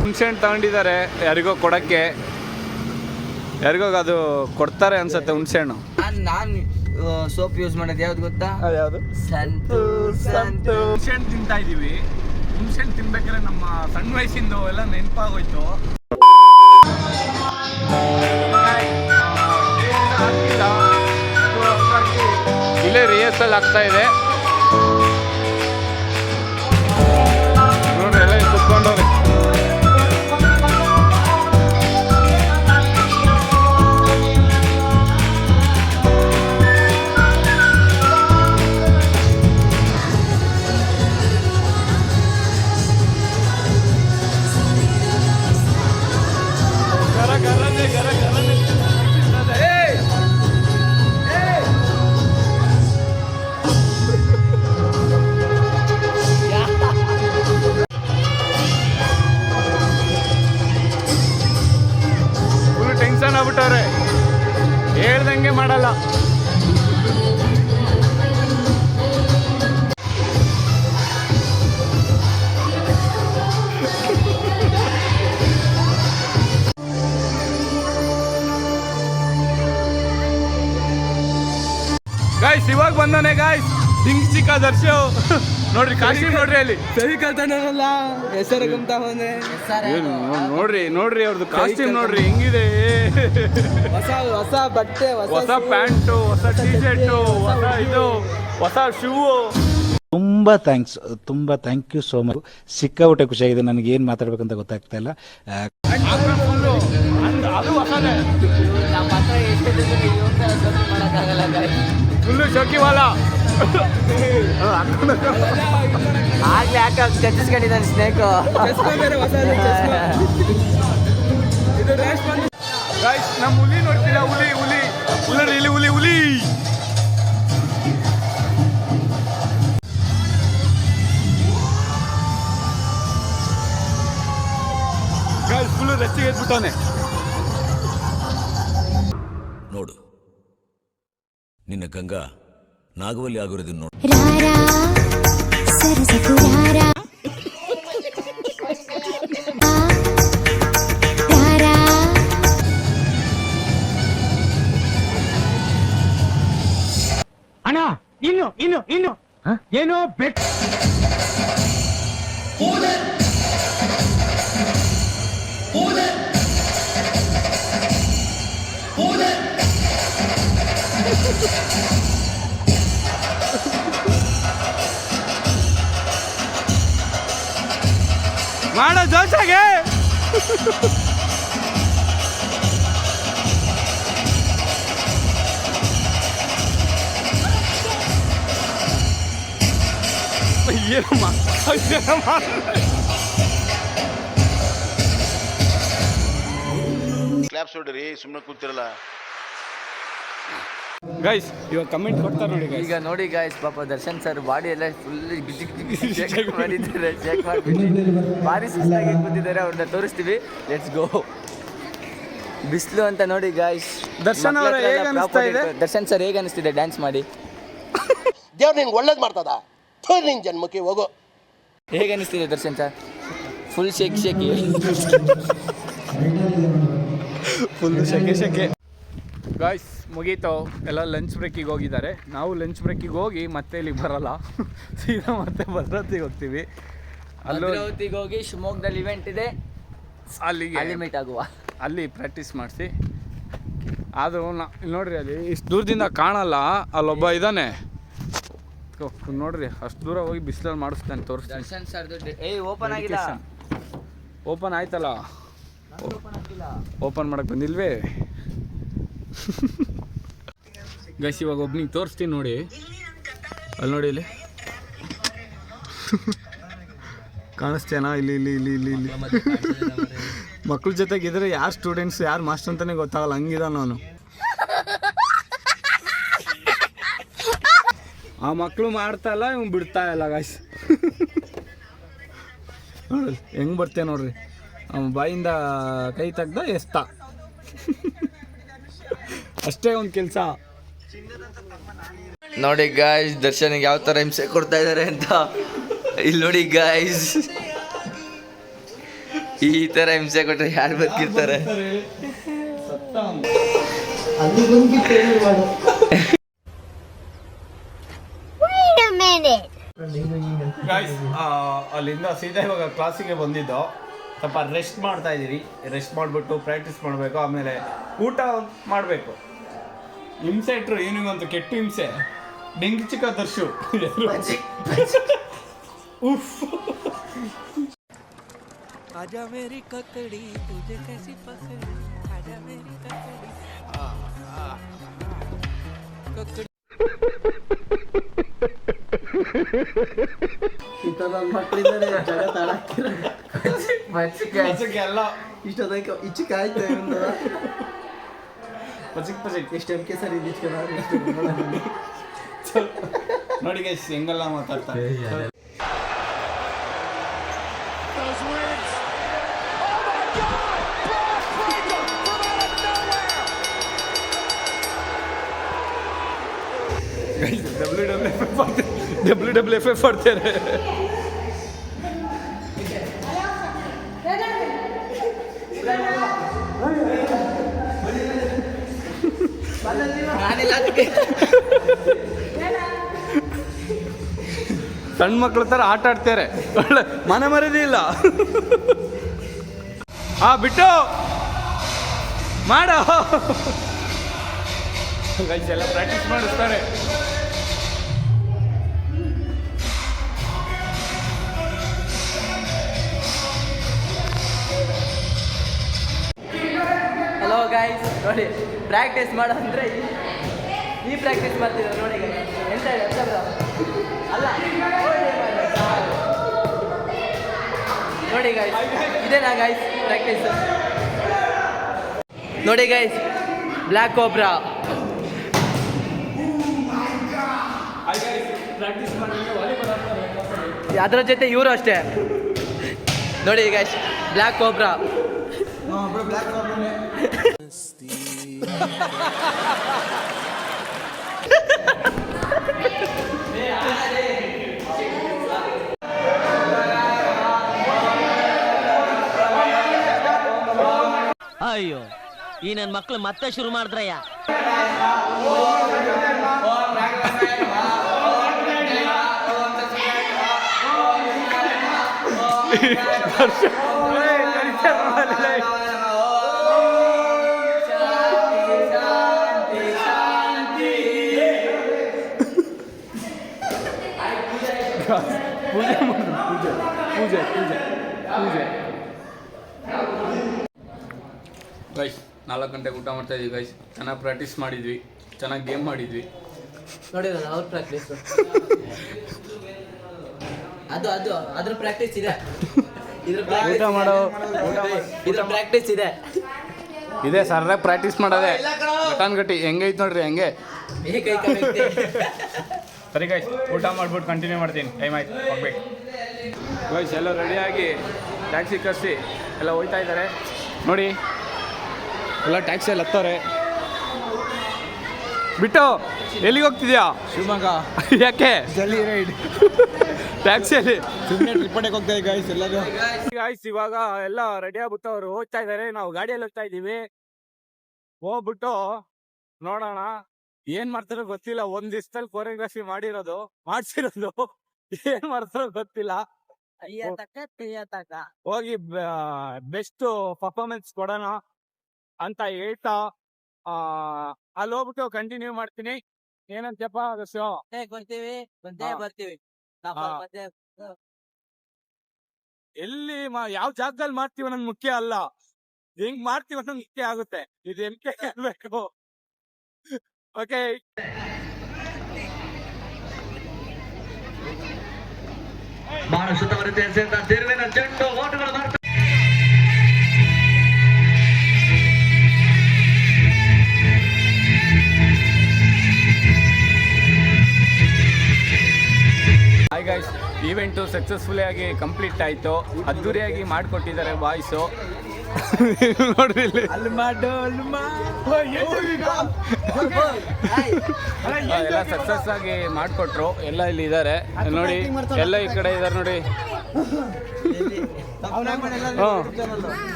ಹುಣಸೆಹಣ್ಣು ತಗೊಂಡಿದ್ದಾರೆ ಯಾರಿಗೋ ಕೊಡಕ್ಕೆ, ಯಾರಿಗೋ ಅದು ಕೊಡ್ತಾರೆ ಅನ್ಸುತ್ತೆ ಹುಣಸೆಹಣ್ಣು. ನಾನು ಸೋಪ್ ಯೂಸ್ ಮಾಡೋದು ಯಾವ್ದು ಗೊತ್ತಾ? ಯಾವುದು? ಸಂತು. ಹುಣಸೆಹಣ್ಣು ತಿಂತಾ ಇದೀವಿ. ಹುಣಸೆಹಣ್ಣು ತಿನ್ಬೇಕಾದ್ರೆ ನಮ್ಮ ಸಣ್ಣ ವಯಸ್ಸಿಂದ ಎಲ್ಲ ನೆನಪಾಗೋಯ್ತು. ಇಲ್ಲೇ ರಿಹರ್ಸಲ್ ಆಗ್ತಾ ಇದೆ ನೋಡ್ರಿ, ಎಲ್ಲ ಕುತ್ಕೊಂಡವ್ರೆ. ಆಗ್ಬಿಟ್ಟವ್ರೆ, ಹೇಳ್ದಂಗೆ ಮಾಡಲ್ಲ. ಗಾಯ್ಸ್ ಇವಾಗ ಬಂದವನೇ ಗಾಯ್ಸ್, ಹಿಂಗ್ ಚಿಕ್ಕ ದರ್ಶು ನೋಡ್ರಿ, ಕಾಸ್ಟ್ಯೂಮ್ ನೋಡ್ರಿ, ಅಲ್ಲಿ ಸರಿ ಕಲ್ತಾನಲ್ಲ ಹೆಸರು ನೋಡ್ರಿ ನೋಡ್ರಿ ಅವ್ರದ್ದು ಕಾಸ್ಟ್ಯೂಮ್ ನೋಡ್ರಿ ಹೆಂಗಿದೆ. ಹೊಸ ಬಟ್ಟೆ, ಹೊಸ ಪ್ಯಾಂಟು, ಹೊಸ ಟೀ ಶರ್ಟು, ಹೊಸ ಇದು, ಹೊಸ ಶೂ. ತುಂಬ ಥ್ಯಾಂಕ್ ಯು ಸೋ ಮಚ್. ಸಿಕ್ಕಾಬಿಟ್ಟೆ ಖುಷಿಯಾಗಿದೆ. ನನಗೆ ಏನು ಮಾತಾಡ್ಬೇಕಂತ ಗೊತ್ತಾಗ್ತಾ ಇಲ್ಲ. ಅದು ಹೊಸದೇ, ಫುಲ್ಲು ಶೋಕಿವಾಲ. ಆಗ್ಲೇ ಯಾಕೆ ಚಚ್ಚಿಸ್ಕೊಂಡಿದ್ದಾನೆ ಸ್ನೇಕು. ನಮ್ಮ ಹುಲಿ ನೋಡ್ತೀರಾ? ಹುಲಿ ಹುಲಿ ಹುಲಿ ಇಲ್ಲಿ ಹುಲಿ ಹುಲಿ ಫುಲ್ಲು ರಚ್ಚಿಗೆ ಎದ್ಬಿಟ್ಟವನೆ. ನೋಡು, ನಿನ್ನ ಗಂಗಾ ನಾಗವಲ್ಲಿ ಆಗಿರೋದು ನೋಡು. ಅಣ್ಣ ಇನ್ನು ಏನೋ ಬೆಟ್ ಮಾಡೋ ಜೋಶಾಗೆ. ಕ್ಲಾಪ್ಸ್ ಹೊಡ್ರಿ, ಸುಮ್ಮನೆ ಕೂತಿರಲ್ಲ. ಗೈಸ್ ಇವಾಗ ಕಮೆಂಟ್ ಕೊಡ್ತಾರೆ ನೋಡಿ. ಈಗ ನೋಡಿ ಗಾಯ್ಸ್, ಪಾಪ ದರ್ಶನ್ ಸರ್ ಬಾಡಿ ಎಲ್ಲ ಫುಲ್ ಶೇಕ್ ಮಾಡಿದ್ದಾರೆ. ಶೇಕ್ ಮಾಡಿಬಿಟ್ಟು ಭಾರಿ ಸುಸ್ತಾಗಿ ಕೂತಿದ್ದಾರೆ. ಅವ್ರನ್ನ ತೋರಿಸ್ತೀವಿ, ಲೆಟ್ಸ್ ಗೋ. ಬಿಸಿಲು ಅಂತ ನೋಡಿ ಗಾಯ್ಸ್. ದರ್ಶನ್ ಸರ್ ಹೇಗೆ ಅನಿಸ್ತಿದೆ ಡ್ಯಾನ್ಸ್ ಮಾಡಿ? ದೇವ್ರು ನಿನ್ಗೆ ಒಳ್ಳೇದು ಮಾಡ್ತದ, ನಿನ್ ಜನ್ಮಕ್ಕೆ ಹೋಗೋ. ಹೇಗೆ ಅನಿಸ್ತಿದೆ Darshan sir? Full shaky full ಶೆಕೆ. ಗಾಯ್ಸ್ ಮುಗೀತು, ಎಲ್ಲ ಲಂಚ್ ಬ್ರೇಕಿಗೆ ಹೋಗಿದ್ದಾರೆ. ನಾವು ಲಂಚ್ ಬ್ರೇಕಿಗೆ ಹೋಗಿ ಮತ್ತೆ ಇಲ್ಲಿಗೆ ಬರಲ್ಲ, ಸೀದಾ ಮತ್ತೆ ಭದ್ರಾವತಿಗೆ ಹೋಗ್ತೀವಿ. ಭದ್ರಾವತಿಗೆ ಹೋಗಿ ಶಿವಮೊಗ್ಗದಲ್ಲಿ ಇವೆಂಟ್ ಇದೆ, ಅಲ್ಲಿಗೆ ಮೀಟ್ ಆಗುವ. ಅಲ್ಲಿ ಪ್ರಾಕ್ಟೀಸ್ ಮಾಡಿಸಿ. ಅದು ನೋಡ್ರಿ, ಅಲ್ಲಿ ಇಷ್ಟು ದೂರದಿಂದ ಕಾಣಲ್ಲ, ಅಲ್ಲೊಬ್ಬ ಇದ್ದಾನೆ ನೋಡ್ರಿ, ಅಷ್ಟು ದೂರ ಹೋಗಿ ಬಿಸಿಲಲ್ಲಿ ಮಾಡಿಸ್ತಾನೆ, ತೋರಿಸ್ತಾನೆ. ದರ್ಶನ್ ಸರ್ ಓಪನ್ ಆಗಿಲ್ಲ. ಓಪನ್ ಆಯ್ತಲ್ಲ, ಓಪನ್ ಮಾಡಕ್ಕೆ ಬಂದಿಲ್ವೇ ಗೈಸ್. ಇವಾಗ ಒಬ್ನಿಗೆ ತೋರಿಸ್ತೀನಿ ನೋಡಿ, ಅಲ್ಲಿ ನೋಡಿ, ಇಲ್ಲಿ ಕಾಣಿಸ್ತೇನಾ? ಇಲ್ಲಿ ಮಕ್ಳ ಜೊತೆಗಿದ್ರೆ ಯಾರು ಸ್ಟೂಡೆಂಟ್ಸ್ ಯಾರು ಮಾಸ್ಟರ್ ಅಂತಾನೆ ಗೊತ್ತಾಗಲ್ಲ, ಹಂಗಿದಾನ ಅವನು. ಆ ಮಕ್ಕಳು ಮಾಡ್ತಾ ಇಲ್ಲ, ಇವ್ನು ಬಿಡ್ತಾ ಇಲ್ಲ ಗಾಯ್ಸ್. ನೋಡ್ರಿ ಹೆಂಗೆ ಬರ್ತೇ ನೋಡ್ರಿ, ಅವನ ಬಾಯಿಂದ ಕೈ ತೆಗ್ದ ಎಸ್ತ, ಅಷ್ಟೇ ಒಂದು ಕೆಲಸ. ನೋಡಿ ಗಾಯ್ಸ್ ದರ್ಶನ್ಗೆ ಯಾವ ಥರ ಹಿಂಸೆ ಕೊಡ್ತಾ ಇದ್ದಾರೆ ಅಂತ. ಇಲ್ಲಿ ನೋಡಿ ಗಾಯ್ಸ್, ಈ ಥರ ಹಿಂಸೆ ಕೊಟ್ಟರೆ ಯಾರು ಬದುಕಿರ್ತಾರೆ? Wait a minute. ಗಾಯ್ಸ್ ಅಲ್ಲಿಂದ ಸೀದಾ ಇವಾಗ ಕ್ಲಾಸಿಗೆ ಬಂದಿದ್ದು. ಸ್ವಲ್ಪ ರೆಸ್ಟ್ ಮಾಡ್ತಾ ಇದ್ದೀರಿ. ರೆಸ್ಟ್ ಮಾಡಿಬಿಟ್ಟು ಪ್ರಾಕ್ಟೀಸ್ ಮಾಡಬೇಕು. ಆಮೇಲೆ ಊಟ ಮಾಡಬೇಕು. ಹಿಂಸೆ ಇಟ್ಟರು ಏನಿಗಂತೂ ಕೆಟ್ಟ ಹಿಂಸೆ. ಡೆಂಗಿ ಚಿಕ್ಕ ದರ್ಶು ಉಫ್. आजा मेरी ककड़ी तुझे कैसी पकड़ी आजा मेरी ककड़ी ककड़ी ಮಕ್ಕಳಿದ್ದಾರೆ ಜಗತ್ತ ಎಲ್ಲ ಇಷ್ಟೊಂದು ಇಚ್ಚು ಕಾಯ್ತಾ ಪಚಿಕ್ ಪಚಿಕ್ ಎಷ್ಟು ಎಮ್ ಕೆ ಸರ್ ನೋಡಿ ಗೈಸ್ ಹೆಂಗೆಲ್ಲ ಮಾತಾಡ್ತಾರೆ. WWF ಆಡ್ತಾರೆ. ಸಣ್ಣ ಮಕ್ಳ ಥರ ಆಟ ಆಡ್ತಾರೆ. ಒಳ್ಳೆ ಮನೆ ಮರ್ಯಾದೆ ಇಲ್ಲ. ಬಿಟ್ಟು ಮಾಡೋ ಗೈಸ್ ಎಲ್ಲ ಪ್ರಾಕ್ಟೀಸ್ ಮಾಡಿಸ್ತಾರೆ. ಹಲೋ ಗಾಯ್ಸ್, ನೋಡಿ ಪ್ರಾಕ್ಟೀಸ್ ಮಾಡೋ ಅಂದರೆ ಈ ಪ್ರಾಕ್ಟೀಸ್ ಮಾಡ್ತಿದ್ರು ನೋಡಿ guys. ಎಂತ ಇದೆ ಅಲ್ಲ ನೋಡಿ ಗಾಯ್ಸ್, ಇದೇನಾ ಗಾಯ್ಸ್ ಪ್ರಾಕ್ಟೀಸ್? ನೋಡಿ ಗೈಸ್, ಬ್ಲ್ಯಾಕ್ ಕೋಬ್ರಾ ಅದರ ಜೊತೆ ಇವರು ಅಷ್ಟೇ. ನೋಡಿ ಗೈಸ್, ಬ್ಲ್ಯಾಕ್ ಕೋಬ್ರಾ ಅಯ್ಯೋ ಈ ನನ್ನ ಮಕ್ಳು ಮತ್ತೆ ಶುರು ಮಾಡಿದ್ರಯ್ಯ. ಪೂಜೆ ಮಾಡಿದ್ರು. ಪೂಜೆ ಪೂಜೆ ಪೂಜೆ ಗೈಸ್ 4 ಗಂಟೆಗೆ ಊಟ ಮಾಡ್ತಾ ಇದ್ವಿ ಗೈಸ್. ಚೆನ್ನಾಗಿ ಪ್ರಾಕ್ಟೀಸ್ ಮಾಡಿದ್ವಿ, ಚೆನ್ನಾಗಿ ಗೇಮ್ ಮಾಡಿದ್ವಿ. ನೋಡಿ ಅವ್ರ ಪ್ರಾಕ್ಟೀಸ್ ಅದ್ರ ಪ್ರಾಕ್ಟೀಸ್ ಇದೆ. ಊಟ ಮಾಡೋ ಇದ್ರ ಪ್ರಾಕ್ಟೀಸ್ ಇದೆ. ಇದೆ ಸರ್ರಾಗಿ ಪ್ರಾಕ್ಟೀಸ್ ಮಾಡೋದೆ. ಗಟಾನ್ ಗಟ್ಟಿ ಹೆಂಗೈತೆ ನೋಡ್ರಿ ಹೆಂಗೆ. ಸರಿ ಗೈಸ್, ಊಟ ಮಾಡ್ಬಿಟ್ಟು ಕಂಟಿನ್ಯೂ ಮಾಡ್ತೀನಿ. ಟೈಮ್ ಆಯ್ತು, ಹೋಗ್ಬೇಕು ಗೈಸ್. ಎಲ್ಲ ರೆಡಿಯಾಗಿ ಟ್ಯಾಕ್ಸಿ ಕರೆಸಿ ಎಲ್ಲ ಹೋಗ್ತಾ ಇದ್ದಾರೆ ನೋಡಿ. ಎಲ್ಲ ಟ್ಯಾಕ್ಸಿಯಲ್ಲಿ ಹತ್ತವ್ರೆ. ಬಿಟ್ಟು ಎಲ್ಲಿಗೆ ಹೋಗ್ತಿದ್ಯಾ? ಶಿವಮೊಗ್ಗ. ಯಾಕೆ? ಜಲ್ಲಿ ರೈಡ್ ಟ್ಯಾಕ್ಸಿಯಲ್ಲಿ ಸುಮ್ಮನೆ ಟ್ರಿಪ್ ಮಾಡಕ್ಕೆ ಹೋಗ್ತಾ ಇದ್ದೀವಿ ಗಾಯ್ಸ್ ಎಲ್ಲರೂ. ಗಾಯ್ಸ್ ಇವಾಗ ಎಲ್ಲ ರೆಡಿ ಆಗ್ಬಿಟ್ಟು ಅವ್ರು ಹೋಗ್ತಾ ಇದ್ದಾರೆ. ನಾವು ಗಾಡಿಯಲ್ಲಿ ಹೋಗ್ತಾ ಇದ್ದೀವಿ. ಹೋಗ್ಬಿಟ್ಟು ನೋಡೋಣ ಏನ್ ಮಾಡ್ತಾರೋ ಗೊತ್ತಿಲ್ಲ. ಒಂದ್ ದಿವಸದಲ್ಲಿ ಕೊರಿಯೋಗ್ರಫಿ ಮಾಡ್ಸಿರೋದು ಏನ್ ಮಾಡ್ತಾರೋ ಗೊತ್ತಿಲ್ಲ. ಹೋಗಿ ಬೆಸ್ಟ್ ಪರ್ಫಾರ್ಮೆನ್ಸ್ ಕೊಡೋಣ ಅಂತ ಹೇಳ್ತಾ ಅಲ್ಲಿ ಹೋಗ್ಬಿಟ್ಟು ಕಂಟಿನ್ಯೂ ಮಾಡ್ತೀನಿ. ಏನಂತಪ್ಪ ಶೋ ಬರ್ತೀವಿ ಬರ್ತೀವಿ. ಎಲ್ಲಿ ಯಾವ ಜಾಗದಲ್ಲಿ ಮಾಡ್ತೀವಿ ಅನ್ನೋದು ಮುಖ್ಯ ಅಲ್ಲ, ಹೆಂಗ್ ಮಾಡ್ತೀವಿ ಅನ್ನೋದು ಮುಖ್ಯ ಆಗುತ್ತೆ. ಇದು ಎಂಕೆ ಅನ್ಬೇಕು. Okay, hi guys, event successful ಆಗಿ ಕಂಪ್ಲೀಟ್ ಆಯಿತು. ಅದ್ದೂರಿಯಾಗಿ ಮಾಡಿಕೊಟ್ಟಿದ್ದಾರೆ ಬಾಯ್ಸು. ನೋಡ್ರಿ ಇಲ್ಲಿ ಎಲ್ಲ ಸಕ್ಸಸ್ ಆಗಿ ಮಾಡಿಕೊಟ್ರು. ಎಲ್ಲ ಇಲ್ಲಿ ಇದ್ದಾರೆ ನೋಡಿ, ಎಲ್ಲ ಈ ಕಡೆ ಇದ್ದಾರೆ ನೋಡಿ.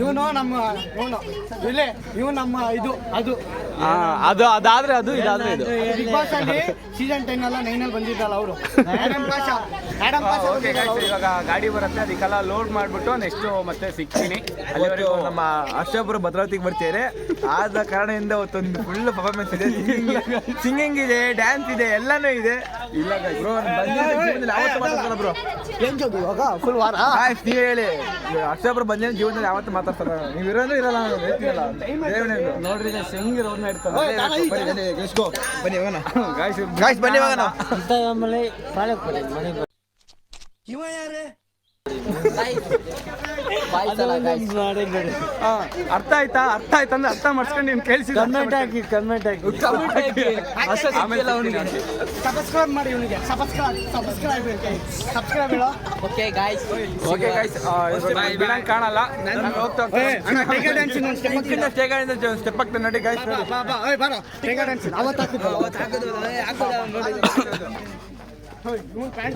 ಇವನು ನಮ್ಮ ಇವನು ನಮ್ಮ ಇದು ಅದು ಅದು ಅದಾದ್ರೆ ಅದು ಇದಾದ್ರೆ ಇದು. ಬಿಗ್ ಬಾಸ್ ಅಲ್ಲಿ ಸೀಸನ್ 10 ಅಲ್ಲ 9 ಅಲ್ಲಿ ಬಂದಿದ್ದಲ್ಲ ಅವರು ಓಕೆ ಗೈಸ್, ಇವಾಗ ಗಾಡಿ ಬರುತ್ತೆ, ಅದಕ್ಕೆಲ್ಲ ಲೋಡ್ ಮಾಡಿಬಿಟ್ಟು ನೆಕ್ಸ್ಟ್ ಮತ್ತೆ ಸಿಗ್ತೀನಿ. ಅಲ್ಲಿವರೆಗೂ ನಮ್ಮ ಅಷ್ಟೊಬ್ಬರು ಭದ್ರಾವತಿಗೆ ಬರ್ತಿದ್ದಾರೆ. ಆದ ಕಾರಣದಿಂದ ಅವತ್ತೊಂದು ಫುಲ್ ಪರ್ಫಾರ್ಮೆನ್ಸ್ ಇದೆ, ಸಿಂಗಿಂಗ್ ಇದೆ, ಡ್ಯಾನ್ಸ್ ಇದೆ, ಎಲ್ಲನೂ ಇದೆ. ಇಲ್ಲ ಬ್ರೋ, ಬ್ರೋ ಏನ್ ಜೋಗಿ ಇವಾಗ ಫುಲ್ ವಾರ ನೀವು ಹೇಳಿ, ಅಷ್ಟೊಬ್ಬರು ಬಂದ ಜೀವನದಲ್ಲಿ ಯಾವತ್ತು ಮಾತಾಡ್ತಾರ, ನೀವು ಇರೋದು ಇರಲ್ಲ ನೋಡ್ರಿ ಹೆಂಗಿರೋ ಬನ್ನಿ ಹೋಗೋಣ ಗಾಯ್ಸ್, ಬನ್ನಿ ಹೋಗೋಣ. ಇವ ಯಾರೇ ಅರ್ಥ ಆಯ್ತಾ ಅಂದ್ರೆ ಅರ್ಥ ಮಾಡ್ಸ್ಕೊಂಡು ನೀನು ಕೇಳಿಸಿ ಕಮೆಂಟ್ ಹಾಕಿ ಸಬ್ಸ್ಕ್ರೈಬ್ ಮಾಡಿ ಇವನಿಗೆ ಸಬ್ಸ್ಕ್ರೈಬ್ ಹೇಳೋ. ಓಕೆ ಗಾಯ್ಸ್, ಬಿಡಂಗ್ ಕಾಣಲ್ಲ. ನಾನು ಹೋಗ್ತಾ ಸ್ಟೆಪ್ ಆಗ್ತಾನೆ ನೋಡಿ ಗಾಯ್ಸ್. ಪ್ಯಾಂಟ್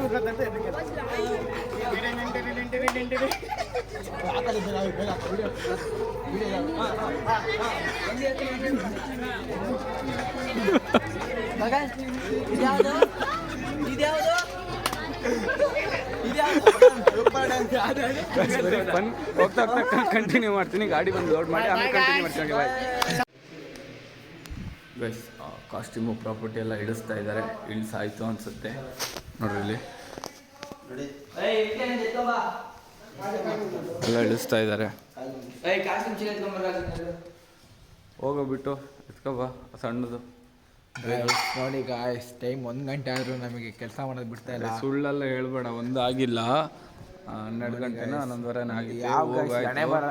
ಹೋಗ್ತಾ ಕಂಟಿನ್ಯೂ ಮಾಡ್ತೀನಿ. ಗಾಡಿ ಬಂದು ಲೋಡ್ ಮಾಡಿ ಆಮೇಲೆ ಕಂಟಿನ್ಯೂ ಮಾಡ್ತೀನಿ. ಗೈಸ್, ಕಾಸ್ಟ್ಯೂಮು ಪ್ರಾಪರ್ಟಿ ಎಲ್ಲ ಇಳಿಸ್ತಾ ಇದ್ದಾರೆ. ಇಳಿಸಾಯ್ತು ಅನ್ಸುತ್ತೆ ನೋಡ್ರಿ, ಇಲ್ಲಿ ಎಲ್ಲ ಇಳಿಸ್ತಾ ಇದ್ದಾರೆ. ಹೋಗೋಬಿಟ್ಟು ಎತ್ಕೊಬಾ ಸಣ್ಣದು. ನೋಡಿ ಗಾಯ್ಸ್, ಟೈಮ್ 1 ಗಂಟೆ ಆದರೂ ನಮಗೆ ಕೆಲಸ ಮಾಡೋದು ಬಿಡ್ತಾ ಇಲ್ಲ. ಸುಳ್ಳೆಲ್ಲ ಹೇಳ್ಬೇಡ, ಒಂದು ಆಗಿಲ್ಲ, 12 ಗಂಟೆನ 11:30 ಆಗಿದೆ.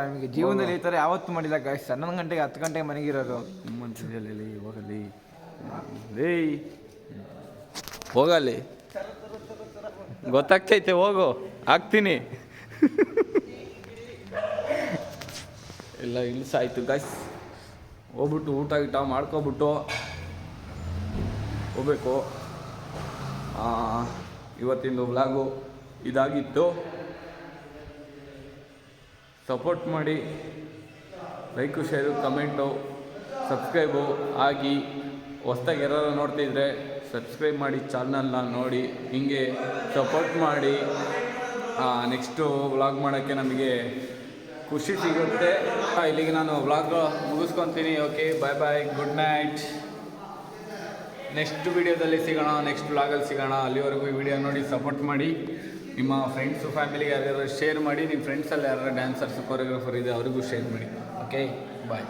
ನಮಗೆ ಜೀವನದಲ್ಲಿ ಈ ಥರ ಯಾವತ್ತೂ ಮಾಡಿಲ್ಲ ಗಾಯ್ಸ್. 11 ಗಂಟೆಗೆ 10 ಗಂಟೆಗೆ ಮನೆಗಿರೋದು. ಮುಂಚೆಯಲ್ಲಿ ಹೋಗಲಿ ಹೋಗಲಿ, ಗೊತ್ತಾಗ್ತೈತೆ, ಹೋಗು, ಹಾಕ್ತೀನಿ. ಎಲ್ಲ ಇಳಿಸಾಯ್ತು ಗಾಯ್ಸ್. ಹೋಗ್ಬಿಟ್ಟು ಊಟ ಗೀಟ ಮಾಡ್ಕೊಬಿಟ್ಟು ಹೋಗ್ಬೇಕು. ಇವತ್ತಿಂದು ವ್ಲಾಗು ಇದಾಗಿತ್ತು. ಸಪೋರ್ಟ್ ಮಾಡಿ, ಲೈಕು, ಶೇರು, ಕಮೆಂಟು, ಸಬ್ಸ್ಕ್ರೈಬು ಆಗಿ. ಹೊಸ್ದಾಗಿ ಯಾರು ನೋಡ್ತಿದ್ರೆ ಸಬ್ಸ್ಕ್ರೈಬ್ ಮಾಡಿ, ಚಾನಲ್ನ ನೋಡಿ ಹಿಂಗೆ ಸಪೋರ್ಟ್ ಮಾಡಿ. ನೆಕ್ಸ್ಟು ವ್ಲಾಗ್ ಮಾಡೋಕ್ಕೆ ನಮಗೆ ಖುಷಿ ಸಿಗುತ್ತೆ. ಇಲ್ಲಿಗೆ ನಾನು ವ್ಲಾಗ್ ಮುಗಿಸ್ಕೊತೀನಿ. ಓಕೆ, ಬಾಯ್ ಬಾಯ್, ಗುಡ್ ನೈಟ್. ನೆಕ್ಸ್ಟ್ ವಿಡಿಯೋದಲ್ಲಿ ಸಿಗೋಣ, ನೆಕ್ಸ್ಟ್ ವ್ಲಾಗಲ್ಲಿ ಸಿಗೋಣ. ಅಲ್ಲಿವರೆಗೂ ಈ ವಿಡಿಯೋ ನೋಡಿ ಸಪೋರ್ಟ್ ಮಾಡಿ. ನಿಮ್ಮ ಫ್ರೆಂಡ್ಸು ಫ್ಯಾಮಿಲಿಗೆ ಯಾರ್ಯಾರು ಶೇರ್ ಮಾಡಿ. ನಿಮ್ಮ ಫ್ರೆಂಡ್ಸಲ್ಲಿ ಯಾರು ಡ್ಯಾನ್ಸರ್ಸ್, ಕೊರಿಯೋಗ್ರಾಫರ್ ಇದೆ ಅವ್ರಿಗೂ ಶೇರ್ ಮಾಡಿ. ಓಕೆ, ಬಾಯ್.